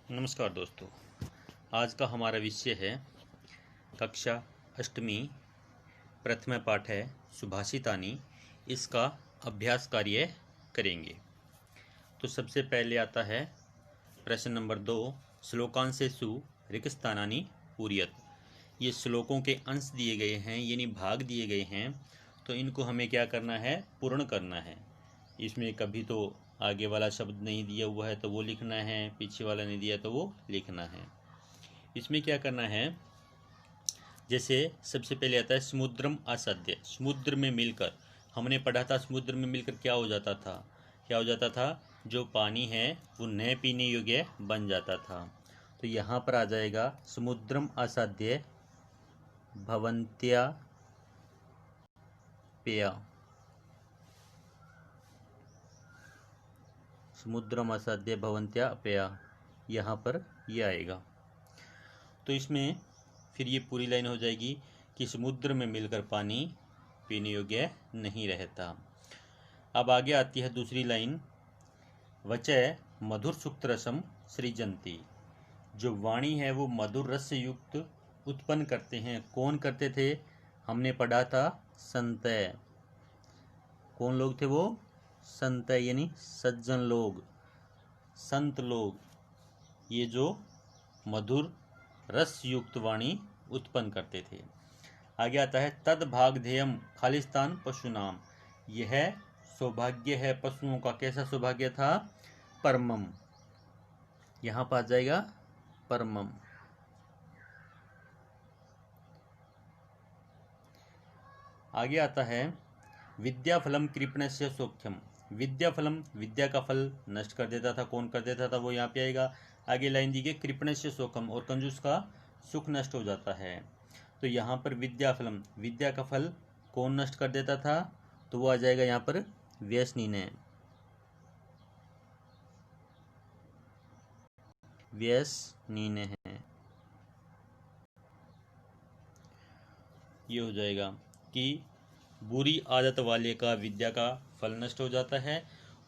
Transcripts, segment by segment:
नमस्कार दोस्तों। आज का हमारा विषय है कक्षा अष्टमी प्रथम पाठ है सुभाषितानि। इसका अभ्यास कार्य करेंगे। तो सबसे पहले आता है प्रश्न नंबर 2, श्लोकांशेषु रिक्तस्थानानि पूरयत। ये श्लोकों के अंश दिए गए हैं, यानी भाग दिए गए हैं, तो इनको हमें क्या करना है, पूर्ण करना है। इसमें कभी तो आगे वाला शब्द नहीं दिया हुआ है तो वो लिखना है, पीछे वाला नहीं दिया तो वो लिखना है। इसमें क्या करना है, जैसे सबसे पहले आता है समुद्रम असाध्य। समुद्र में मिलकर, हमने पढ़ा था समुद्र में मिलकर क्या हो जाता था, जो पानी है वो न पीने योग्य बन जाता था। तो यहाँ पर आ जाएगा समुद्रम असाध्य भवन्त्या पेया। समुद्रम असाध्य भवन्त्या पेया, यहाँ पर ये आएगा। तो इसमें फिर ये पूरी लाइन हो जाएगी कि समुद्र में मिलकर पानी पीने योग्य नहीं रहता। अब आगे आती है दूसरी लाइन, वचय मधुर सुक्त रसम सृजन्ति। जो वाणी है वो मधुर रस से युक्त उत्पन्न करते हैं। कौन करते थे, हमने पढ़ा था संत। कौन लोग थे वो, संत यानी सज्जन लोग, संत लोग, ये जो मधुर रस युक्त वाणी उत्पन्न करते थे। आगे आता है तद भागधेयम खालिस्तान पशुनाम। यह सौभाग्य है पशुओं का। कैसा सौभाग्य था, परमम। यहाँ पर आ जाएगा परमम। आगे आता है विद्या फलम कृपणस्य सौख्यम। विद्या फलम, विद्या का फल नष्ट कर देता था। कौन कर देता था, वो यहाँ पे आएगा। आगे लाइन दी गई कृपणस्य सौख्यम, और कंजूस का सुख नष्ट हो जाता है। तो यहाँ पर विद्या फलम, विद्या का फल कौन नष्ट कर देता था, तो वो आ जाएगा यहाँ पर व्यसनीने। व्यसनीने है, ये हो जाएगा कि बुरी आदत वाले का विद्या का फल नष्ट हो जाता है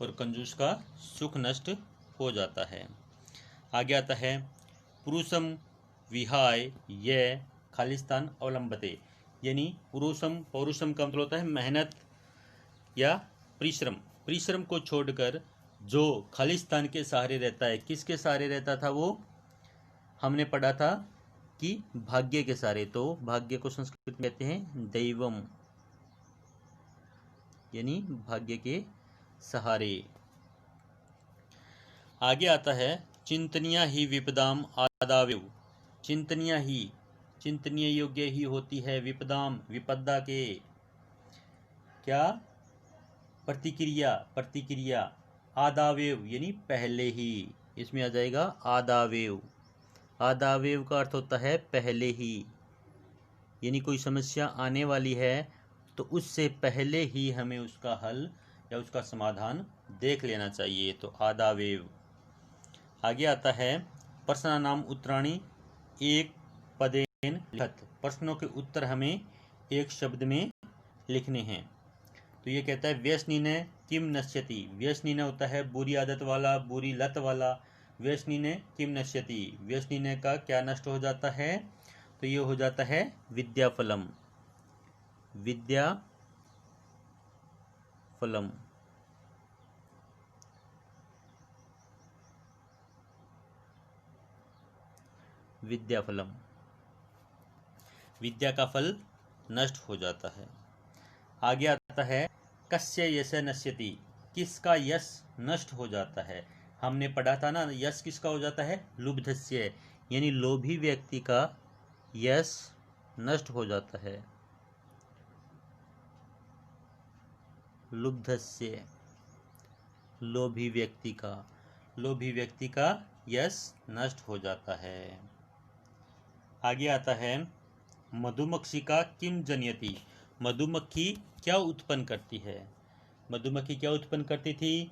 और कंजूस का सुख नष्ट हो जाता है। आगे आता है पुरुषम विहाय ये खालिस्तान अवलंबते। यानी पौरुषम का मतलब होता है मेहनत या परिश्रम। परिश्रम को छोड़कर जो खालिस्तान के सहारे रहता है, किसके सहारे रहता था वो, हमने पढ़ा था कि भाग्य के सहारे। तो भाग्य को संस्कृत में कहते हैं दैवम, यानी भाग्य के सहारे। आगे आता है चिंतनिया ही विपदाम आदावेव। चिंतनिया ही, चिंतनीय योग्य ही होती है विपदाम, विपदा के क्या, प्रतिक्रिया। आदावेव यानी पहले ही, इसमें आ जाएगा आदावेव। आदावेव का अर्थ होता है पहले ही, यानी कोई समस्या आने वाली है तो उससे पहले ही हमें उसका हल या उसका समाधान देख लेना चाहिए। तो आदावेव। आगे आता है प्रश्नानाम उत्तराणि एक पदेन लिखत। प्रश्नों के उत्तर हमें एक शब्द में लिखने हैं। तो ये कहता है व्यसनीने किम नश्यति। व्यसनीने होता है बुरी आदत वाला, बुरी लत वाला। व्यसनीने किम नश्यति, व्यसनीने का क्या नष्ट हो जाता है, तो ये हो जाता है विद्याफलम। विद्याफलम। विद्याफलम, विद्या का फल नष्ट हो जाता है। आगे आता है कस्य यश नश्यति। किसका यश नष्ट हो जाता है, हमने पढ़ा था ना, यश किसका हो जाता है, लुब्धस्य, यानी लोभी व्यक्ति का यश नष्ट हो जाता है। लुब्धस्य, लोभी व्यक्ति का यश नष्ट हो जाता है। आगे आता है मधुमक्षी का किम जनयति। मधुमक्खी क्या उत्पन्न करती है, मधुमक्खी क्या उत्पन्न करती थी,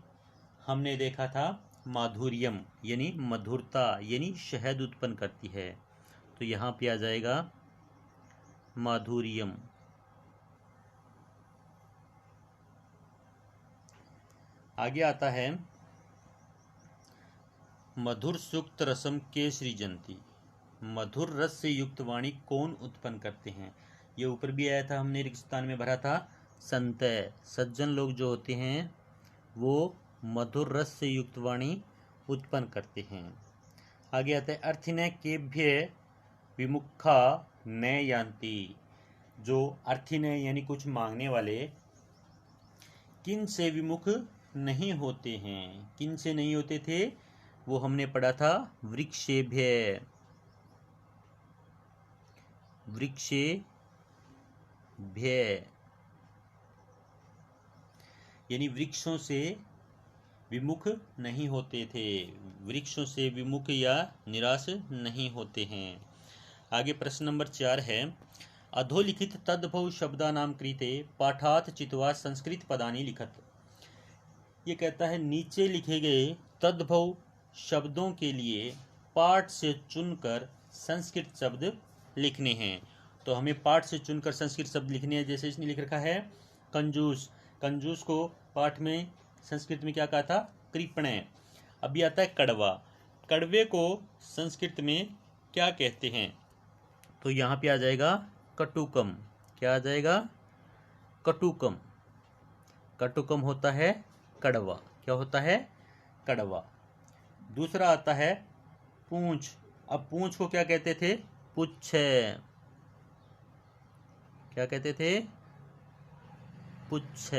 हमने देखा था माधुर्यम, यानी मधुरता, यानी शहद उत्पन्न करती है। तो यहाँ पे आ जाएगा माधुर्यम। आगे आता है मधुर सूक्त रसम के सृजंती। मधुर रस से युक्त वाणी कौन उत्पन्न करते हैं? ये ऊपर भी आया था, हमने रेगिस्तान में भरा था। संत सज्जन लोग जो होते हैं वो मधुर रस से युक्त वाणी उत्पन्न करते हैं। आगे आता है अर्थिन केभ्य विमुखा न यान्ति। जो अर्थिन यानी कुछ मांगने वाले किन से विमुख नहीं होते हैं, किन से नहीं होते थे, वो हमने पढ़ा था वृक्षेभ्य। वृक्षेभ्य यानी वृक्षों से विमुख नहीं होते थे, वृक्षों से विमुख या निराश नहीं होते हैं। आगे प्रश्न नंबर 4 है अधोलिखित तद्भव शब्दानाम कृते पाठात चित्वा संस्कृत पदानि लिखत। ये कहता है नीचे लिखे गए तद्भव शब्दों के लिए पाठ से चुनकर संस्कृत शब्द लिखने हैं। तो हमें पाठ से चुनकर संस्कृत शब्द लिखने हैं। जैसे इसने लिख रखा है कंजूस, कंजूस को पाठ में संस्कृत में क्या कहा था? कृपणे। अभी आता है कड़वा, कड़वे को संस्कृत में क्या कहते हैं? तो यहाँ पे आ जाएगा कटुकम। क्या आ जाएगा? कटुकम। कटुकम होता है कड़वा। क्या होता है? कड़वा। दूसरा आता है पूंछ। अब पूंछ को क्या कहते थे? पुच्छ। क्या कहते थे? पुच्छ।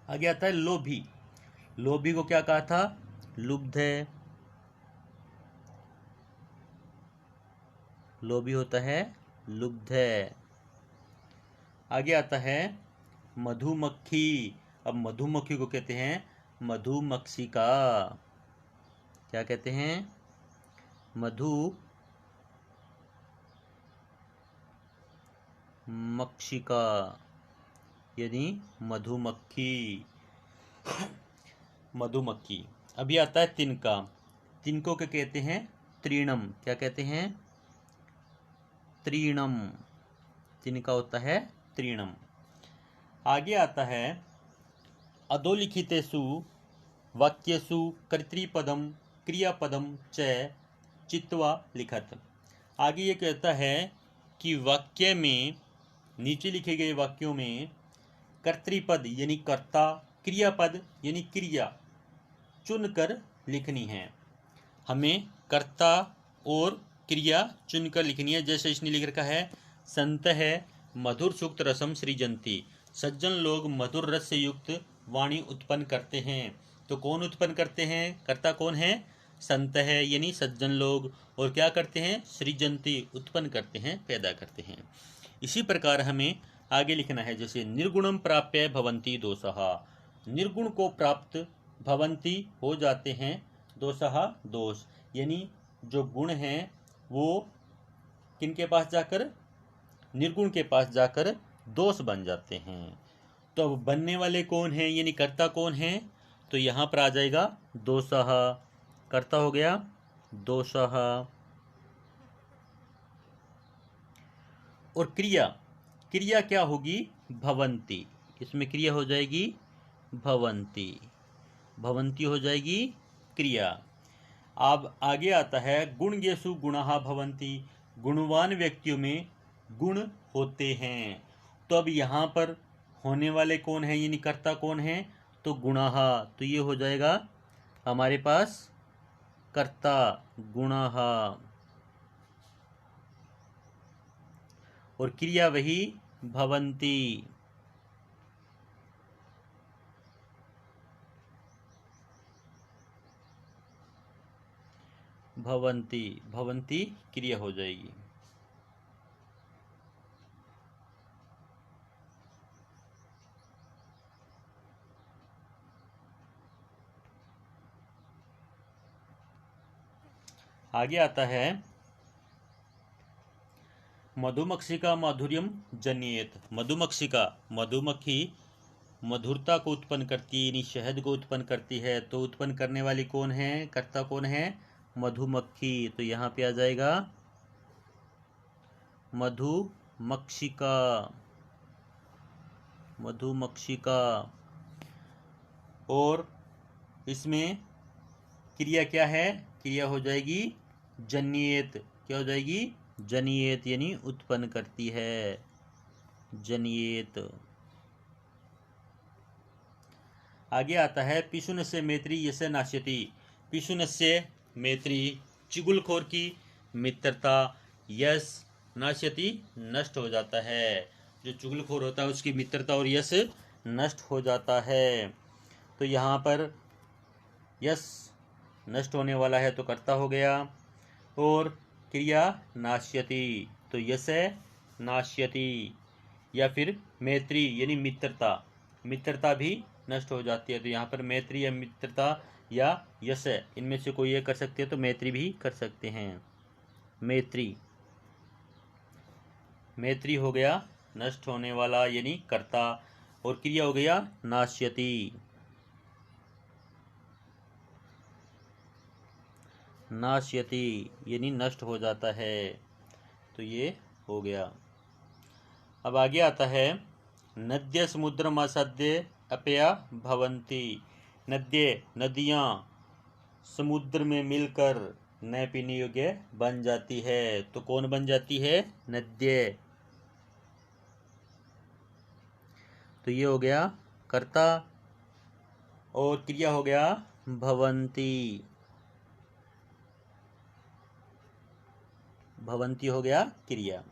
आगे आता है लोभी। लोभी को क्या कहा था? लुब्ध। लोभी होता है लुब्ध। आगे आता है मधुमक्खी। अब मधुमक्खी को कहते हैं मधुमक्षिका। क्या कहते हैं? मधुमक्षिका यानी मधुमक्खी। मधुमक्खी। अभी आता है तिनका। तिनको क्या कहते हैं? त्रीणम। क्या कहते हैं? त्रीणम। तिनका होता है त्रीणम। आगे आता है अधोलिखितेषु वाक्येषु कर्तृपदम क्रियापदम च चित्वा लिखत। आगे ये कहता है कि वाक्य में, नीचे लिखे गए वाक्यों में कर्तृपद यानी कर्ता, क्रियापद यानी क्रिया चुनकर लिखनी है। हमें कर्ता और क्रिया चुनकर लिखनी है। जैसे इसने लिख रखा है संत है मधुर सूक्त रसम सृजंती। सज्जन लोग मधुर रस से युक्त वाणी उत्पन्न करते हैं। तो कौन उत्पन्न करते हैं? कर्ता कौन है? संत है यानी सज्जन लोग। और क्या करते हैं? सृजंती, उत्पन्न करते हैं, पैदा करते हैं। इसी प्रकार हमें आगे लिखना है। जैसे निर्गुणम प्राप्य भवंती दोषः। निर्गुण को प्राप्त भवंती हो जाते हैं, दोषः दोष यानी जो गुण हैं वो किनके पास जाकर? निर्गुण के पास जाकर दोष बन जाते हैं। तो अब बनने वाले कौन हैं यानी कर्ता कौन है? तो यहाँ पर आ जाएगा दोषः। कर्ता हो गया दोषः। और क्रिया, क्रिया क्या होगी? भवंती। इसमें क्रिया हो जाएगी भवंती। भवंती हो जाएगी क्रिया। अब आगे आता है गुणगेषु गुणाः भवन्ति। गुणवान व्यक्तियों में गुण होते हैं। तो अब यहाँ पर होने वाले कौन है यानी कर्ता कौन है? तो गुणाः। तो ये हो जाएगा हमारे पास कर्ता गुणाः। और क्रिया वही भवन्ति। भवन्ति, भवन्ति क्रिया हो जाएगी। आगे आता है मधुमक्षिका माधुर्यम जनियेत। मधुमक्षिका, मधुमक्खी मधुरता को उत्पन्न करती है यानी शहद को उत्पन्न करती है। तो उत्पन्न करने वाली कौन है? कर्ता कौन है? मधुमक्खी। तो यहाँ पे आ जाएगा मधुमक्षिका। मधुमक्षिका। और इसमें क्रिया क्या है? क्रिया हो जाएगी जनियत। क्या हो जाएगी? जनियत, यानी उत्पन्न करती है, जनियत। आगे आता है पिशुनस्य मैत्री यस्य नाश्यति। पिशुनस्य मैत्री, चुगलखोर की मित्रता, यश नाश्यति नष्ट हो जाता है। जो चुगलखोर होता है उसकी मित्रता और यश नष्ट हो जाता है। तो यहाँ पर यश नष्ट होने वाला है तो कर्ता हो गया, और क्रिया नाश्यति, तो यश नाश्यति। या फिर मैत्री यानी मित्रता, मित्रता भी नष्ट हो जाती है। तो यहाँ पर मैत्री या मित्रता या यश, इनमें से कोई एक कर सकते हैं, तो मैत्री भी कर सकते हैं। मैत्री, मैत्री हो गया नष्ट होने वाला यानी कर्ता, और क्रिया हो गया नाश्यति, नाश्यति यानी नष्ट हो जाता है। तो ये हो गया। अब आगे आता है नद्य समुद्रमासाद्य अपया भवन्ति। नद्य, नदियाँ समुद्र में मिलकर न पीने योग्य बन जाती है। तो कौन बन जाती है? नद्य। तो ये हो गया कर्ता, और क्रिया हो गया भवन्ति, भवन्ति हो गया क्रिया।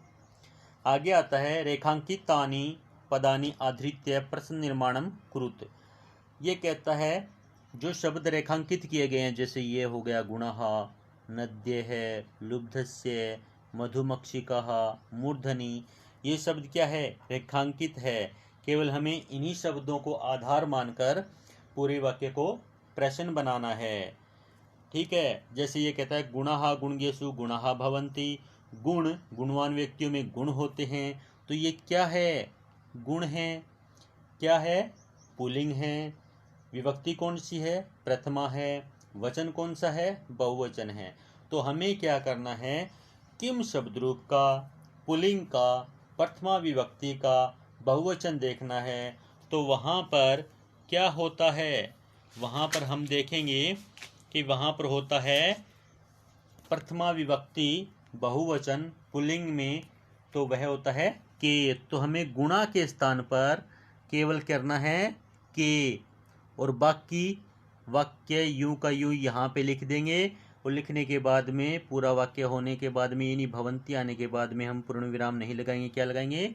आगे आता है रेखांकितानि पदानि आधृत्य प्रश्न निर्माणम कुरुत। ये कहता है जो शब्द रेखांकित किए गए हैं, जैसे ये हो गया गुणः, नद्य है, लुब्धस्य, मधुमक्षिकः, मूर्धनि, ये शब्द क्या है? रेखांकित है। केवल हमें इन्हीं शब्दों को आधार मानकर पूरे वाक्य को प्रश्न बनाना है। ठीक है, जैसे ये कहता है गुणः गुणगेषु गुणः भवन्ति। गुण, गुणवान व्यक्तियों में गुण होते हैं। तो ये क्या है? गुण है। क्या है? पुल्लिंग है। विभक्ति कौन सी है? प्रथमा है। वचन कौन सा है? बहुवचन है। तो हमें क्या करना है? किम शब्द रूप का, पुल्लिंग का, प्रथमा विभक्ति का, बहुवचन देखना है। तो वहाँ पर क्या होता है? वहाँ पर हम देखेंगे कि वहाँ पर होता है प्रथमा विभक्ति बहुवचन पुल्लिंग में, तो वह होता है के। तो हमें गुणा के स्थान पर केवल करना है के, और बाकी वाक्य यूं का यूं यहाँ पे लिख देंगे। और लिखने के बाद में पूरा वाक्य होने के बाद में, यानी भवंती आने के बाद में हम पूर्ण विराम नहीं लगाएंगे। क्या लगाएंगे?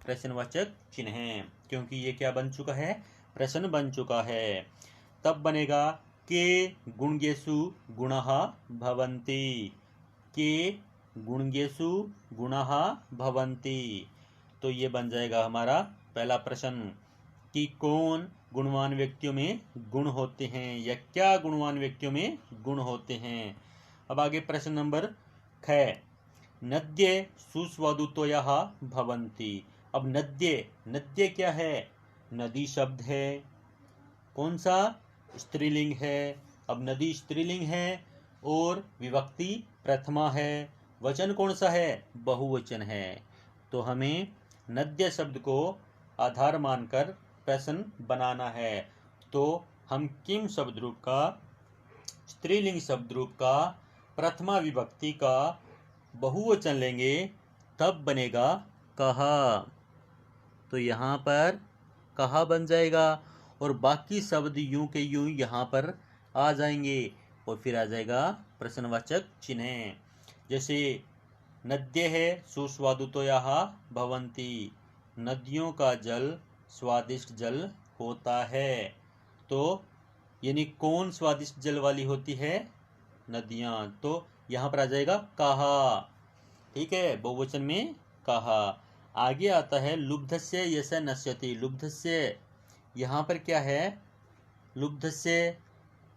प्रश्नवाचक चिन्ह, क्योंकि ये क्या बन चुका है? प्रश्न बन चुका है। तब बनेगा के गुणगेषु गुणः भवन्ति। के गुणगेषु गुणः भवन्ति। तो ये बन जाएगा हमारा पहला प्रश्न कि कौन गुणवान व्यक्तियों में गुण होते हैं, या क्या गुणवान व्यक्तियों में गुण होते हैं। अब आगे प्रश्न नंबर 6, नद्य सुस्वादुतोयः भवन्ति। अब नद्य, नद्य क्या है? नदी शब्द है। कौन सा? स्त्रीलिंग है। अब नदी स्त्रीलिंग है और विभक्ति प्रथमा है। वचन कौन सा है? बहुवचन है। तो हमें नद्य शब्द को आधार मानकर प्रश्न बनाना है। तो हम किम शब्द रूप का, स्त्रीलिंग शब्द रूप का, प्रथमा विभक्ति का बहुवचन लेंगे, तब बनेगा कहा। तो यहाँ पर कहा बन जाएगा, और बाकी शब्द यूं के यूं यहाँ पर आ जाएंगे, और फिर आ जाएगा प्रश्नवाचक चिन्ह। जैसे नद्य है सुस्वादुतोयः भवन्ति। नदियों का जल स्वादिष्ट जल होता है। तो यानी कौन स्वादिष्ट जल वाली होती है? नदियाँ। तो यहाँ पर आ जाएगा कहा। ठीक है, बहुवचन में कहा। आगे आता है लुब्धस्य यश नश्यति। लुब्धस्य, यहाँ पर क्या है? लुब्धस्य,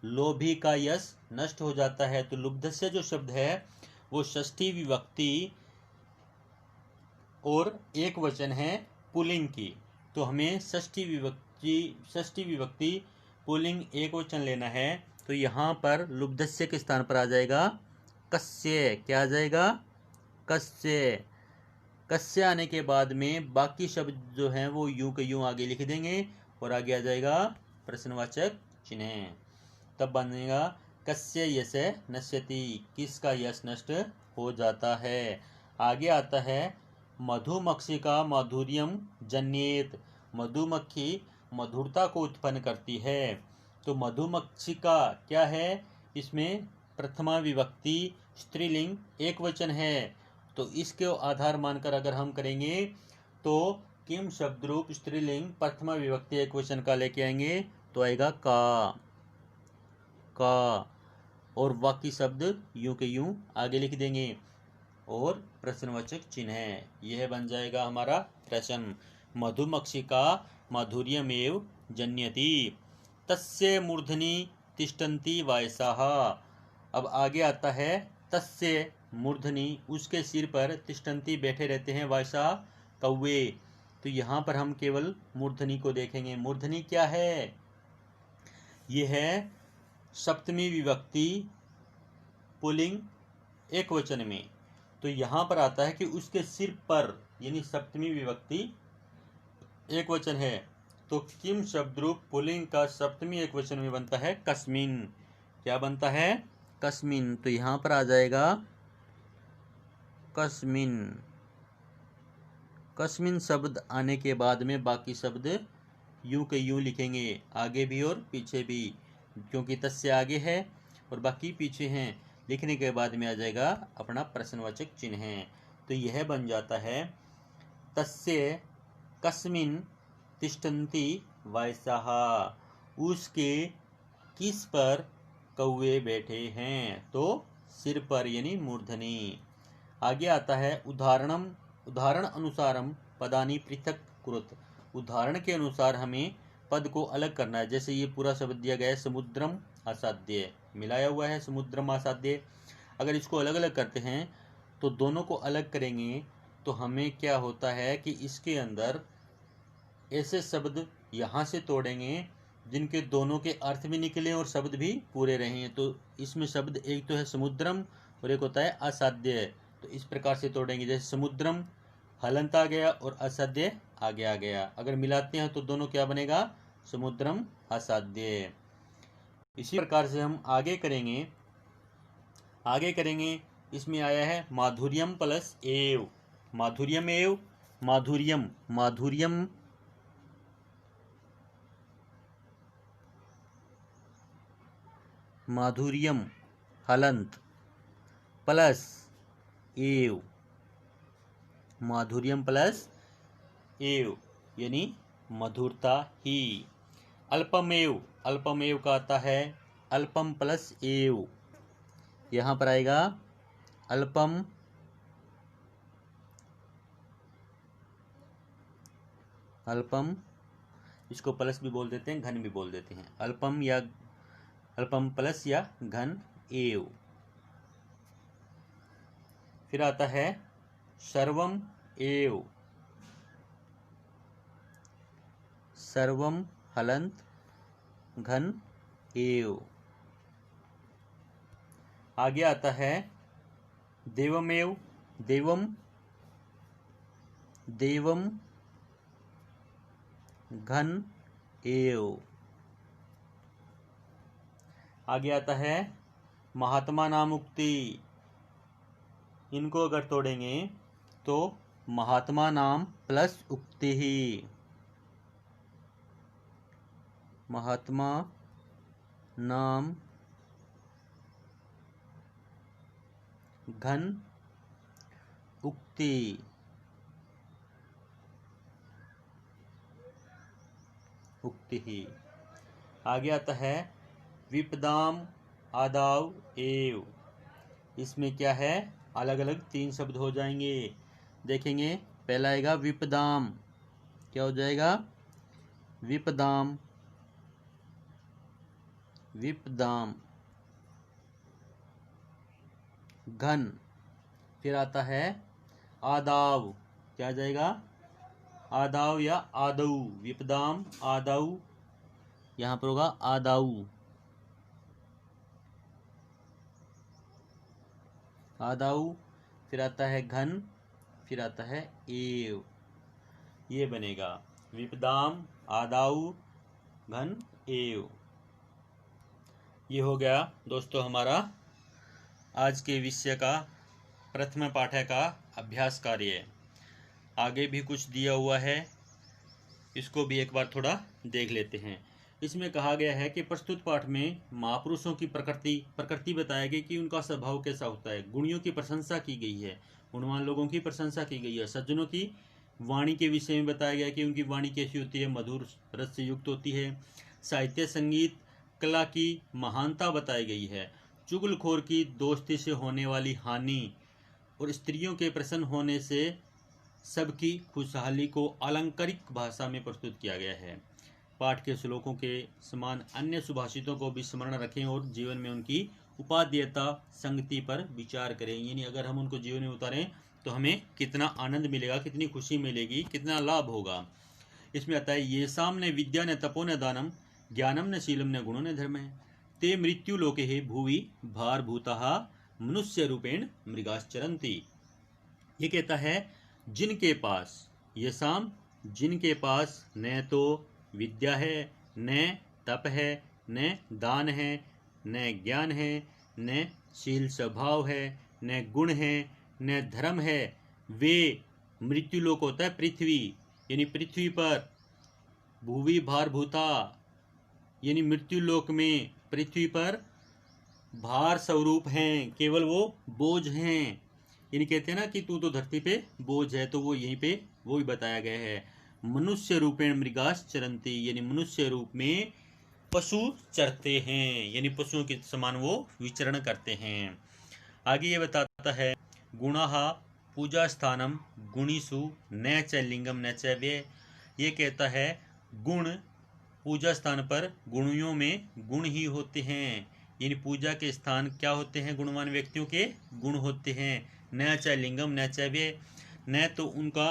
लोभी का यश नष्ट हो जाता है। तो लुब्धस्य जो शब्द है वो षष्ठी विभक्ति और एक वचन है पुल्लिंग की। तो हमें षष्ठी विभक्ति पुल्लिंग एक वचन लेना है। तो यहाँ पर लुब्धस्य के स्थान पर आ जाएगा कस्य। क्या आ जाएगा? कस्य। कस्य आने के बाद में बाकी शब्द जो हैं वो यूं के यूं आगे लिख देंगे, और आगे आ जाएगा प्रश्नवाचक चिन्ह। तब बनेगा कस्य यश नश्यति, किसका यश नष्ट हो जाता है। आगे आता है मधुमक्षिका माधुर्यम जन्येत, मधुमक्खी मधुरता को उत्पन्न करती है। तो मधुमक्षिका क्या है, इसमें प्रथमा विभक्ति स्त्रीलिंग एक वचन है। तो इसके आधार मानकर अगर हम करेंगे तो किम शब्द रूप स्त्रीलिंग प्रथमा विभक्ति एक वचन का लेके आएंगे तो आएगा का, और बाकी शब्द यूं के यूं आगे लिख देंगे और प्रश्नवाचक चिन्ह है। यह बन जाएगा हमारा प्रश्न। मधुमक्षिका माधुर्यमेव जन्यति तस्य मूर्धनि तिष्ठन्ति वायसाः। अब आगे आता है तस्य मूर्धनि, उसके सिर पर तिष्ठन्ति बैठे रहते हैं वायसा कौवे। तो यहाँ पर हम केवल मूर्धनि को देखेंगे। मूर्धनि क्या है, यह है सप्तमी विभक्ति पुल्लिंग एक वचन में। तो यहाँ पर आता है कि उसके सिर पर, यानी सप्तमी विभक्ति एक वचन है। तो किम शब्द रूप पुल्लिंग का सप्तमी एक वचन में बनता है कस्मिन। क्या बनता है, कस्मिन। तो यहाँ पर आ जाएगा कस्मिन। कस्मिन शब्द आने के बाद में बाकी शब्द यूं के यूं लिखेंगे, आगे भी और पीछे भी, क्योंकि तस्य आगे है और बाकी पीछे हैं। लिखने के बाद में आ जाएगा अपना प्रश्नवाचक चिन्ह है। तो यह बन जाता है तस्य कस्मिन तिष्ठन्ति वायसाः, उसके किस पर कौवे बैठे हैं, तो सिर पर यानी मूर्धनि। आगे आता है उदाहरण अनुसारम पदानि पृथक कुरुत। उदाहरण के अनुसार हमें पद को अलग करना है। जैसे ये पूरा शब्द दिया गया है समुद्रम असाध्य, मिलाया हुआ है समुद्रम असाध्य। अगर इसको अलग अलग करते हैं तो दोनों को अलग करेंगे तो हमें क्या होता है कि इसके अंदर ऐसे शब्द यहाँ से तोड़ेंगे जिनके दोनों के अर्थ भी निकले और शब्द भी पूरे रहे। तो इसमें शब्द एक तो है समुद्रम और एक होता है असाध्य। तो इस प्रकार से तोड़ेंगे, जैसे समुद्रम हलंत आ गया और असाध्य आगे आ गया। अगर मिलाते हैं तो दोनों क्या बनेगा, समुद्रम असाध्य। इसी प्रकार से हम आगे करेंगे। इसमें आया है माधुर्यम प्लस एव, माधुर्यम एव, माधुर्यम हलंत प्लस एव, माधुर्यम प्लस एव यानी मधुरता ही। अल्पमेव, अल्पमेव का आता है अल्पम प्लस एव, यहाँ पर आएगा अल्पम इसको प्लस भी बोल देते हैं, घन भी बोल देते हैं। अल्पम प्लस या घन एव। फिर आता है सर्वम एव, सर्वम हलंत घन एव। आगे आता है देवमेव, देवम घन एव। आगे आता है महात्मा नाम उक्ति। इनको अगर तोड़ेंगे तो महात्मा नाम प्लस उक्ति ही, महात्मा नाम घन उक्ति। ही। आगे आता है विपदाम आदाव एव। इसमें क्या है, अलग अलग 3 शब्द हो जाएंगे। देखेंगे, पहला आएगा विपदाम, क्या हो जाएगा, विपदाम, घन। फिर आता है आदाव, क्या आ जाएगा, आदाव या आदऊ, विपदाम आदाऊ, यहाँ पर होगा आदाऊ, आदाऊ। फिर आता है घन, फिर आता है एव। ये बनेगा विपदाम आदाऊ घन एव। ये हो गया दोस्तों हमारा आज के विषय का प्रथम पाठ्य का अभ्यास कार्य। आगे भी कुछ दिया हुआ है, इसको भी एक बार थोड़ा देख लेते हैं। इसमें कहा गया है कि प्रस्तुत पाठ में महापुरुषों की प्रकृति बताया गई कि उनका स्वभाव कैसा होता है। गुणियों की प्रशंसा की गई है, गुणवान लोगों की प्रशंसा की गई है। सज्जनों की वाणी के विषय में बताया गया कि उनकी वाणी कैसी होती है, मधुर रस से युक्त होती है। साहित्य संगीत कला की महानता बताई गई है। चुगलखोर की दोस्ती से होने वाली हानि और स्त्रियों के प्रसन्न होने से सबकी खुशहाली को अलंकारिक भाषा में प्रस्तुत किया गया है। पाठ के श्लोकों के समान अन्य सुभाषितों को भी स्मरण रखें और जीवन में उनकी उपादेयता संगति पर विचार करें। यानी अगर हम उनको जीवन में उतारें तो हमें कितना आनंद मिलेगा, कितनी खुशी मिलेगी, कितना लाभ होगा। इसमें आता है ये सामने विद्या ने तपो न दानम ज्ञानम न शीलम न गुणो न धर्म ते मृत्यु लोके हे भुवि भारभूताः मनुष्य रूपेण मृगाश्चरन्ति। ये कहता है जिनके पास, ये साम जिनके पास न तो विद्या है, न तप है, न दान है, न ज्ञान है, न शील स्वभाव है, न गुण है, न धर्म है, वे मृत्युलोक होता है पृथ्वी, यानी पृथ्वी पर भूवि भारभूता, यानी मृत्युलोक में पृथ्वी पर भार स्वरूप हैं, केवल वो बोझ हैं। यानी कहते हैं ना कि तू तो धरती पे बोझ है, तो वो यहीं पे वो भी बताया गया है। मनुष्य रूपेण मृगास चरन्ति, यानी मनुष्य रूप में पशु चरते हैं, यानी पशुओं के समान वो विचरण करते हैं। आगे ये बताता है गुणाः पूजा स्थानम गुणीषु न च लिंगम न च व्यय। ये कहता है गुण पूजा स्थान पर गुणियों में गुण ही होते हैं, यानी पूजा के स्थान क्या होते हैं, गुणवान व्यक्तियों के गुण होते हैं। न च लिंगम न च व्यय, न तो उनका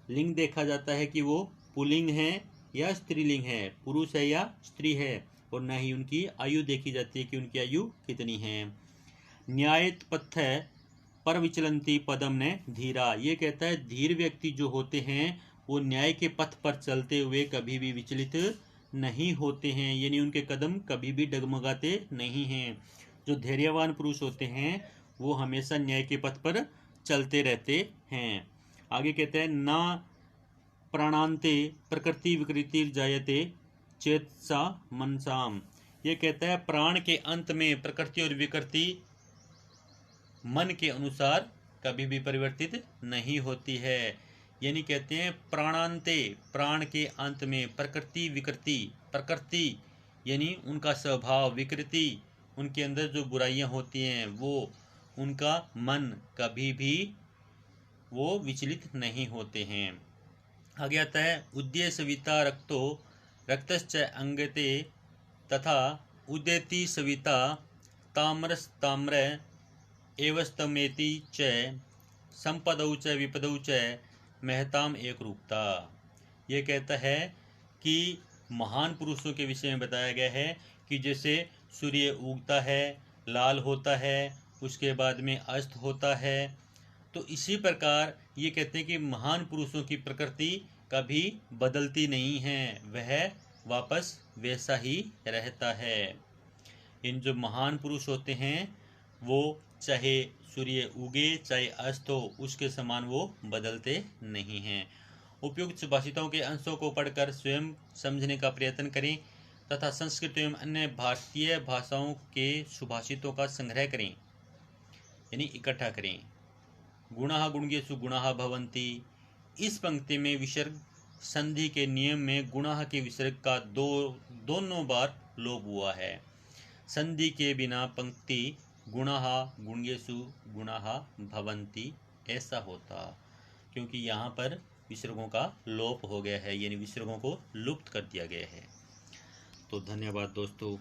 लिंग देखा जाता है कि वो पुल्लिंग है या स्त्रीलिंग है, पुरुष है या स्त्री है, और न ही उनकी आयु देखी जाती है कि उनकी आयु कितनी है। न्यायित पथ पर विचलंती पदम ने धीरा। ये कहता है धीर व्यक्ति जो होते हैं वो न्याय के पथ पर चलते हुए कभी भी विचलित नहीं होते हैं, यानी उनके कदम कभी भी डगमगाते नहीं हैं। जो धैर्यवान पुरुष होते हैं वो हमेशा न्याय के पथ पर चलते रहते हैं। आगे कहते हैं ना प्राणांते प्रकृति विकृति जायते चेतसा मनसाम। ये कहता है प्राण के अंत में प्रकृति और विकृति मन के अनुसार कभी भी परिवर्तित नहीं होती है। यानी कहते हैं प्राणांते प्राण के अंत में प्रकृति विकृति, प्रकृति यानी उनका स्वभाव, विकृति उनके अंदर जो बुराइयां होती हैं वो उनका मन कभी भी वो विचलित नहीं होते हैं। आगे आता है उद्य सविता रक्तो रक्तश्च अंगते तथा उदेति सविता ताम्रस्ताम्र एवस्तमेति च संपदौ च विपदौ च महताम एक रूपता। ये कहता है कि महान पुरुषों के विषय में बताया गया है कि जैसे सूर्य उगता है, लाल होता है, उसके बाद में अस्त होता है, तो इसी प्रकार ये कहते हैं कि महान पुरुषों की प्रकृति कभी बदलती नहीं है, वह वापस वैसा ही रहता है। इन जो महान पुरुष होते हैं वो चाहे सूर्य उगे चाहे अस्त हो, उसके समान वो बदलते नहीं हैं। उपयुक्त सुभाषितों के अंशों को पढ़कर स्वयं समझने का प्रयत्न करें तथा संस्कृत एवं अन्य भारतीय भाषाओं के सुभाषितों का संग्रह करें, यानी इकट्ठा करें। गुणाः गुण्येषु गुणाः भवन्ति, इस पंक्ति में विसर्ग संधि के नियम में गुणाः के विसर्ग का दोनों बार लोप हुआ है। संधि के बिना पंक्ति गुणाः गुण्येषु गुणाः भवन्ति ऐसा होता, क्योंकि यहाँ पर विसर्गों का लोप हो गया है, यानी विसर्गों को लुप्त कर दिया गया है। तो धन्यवाद दोस्तों।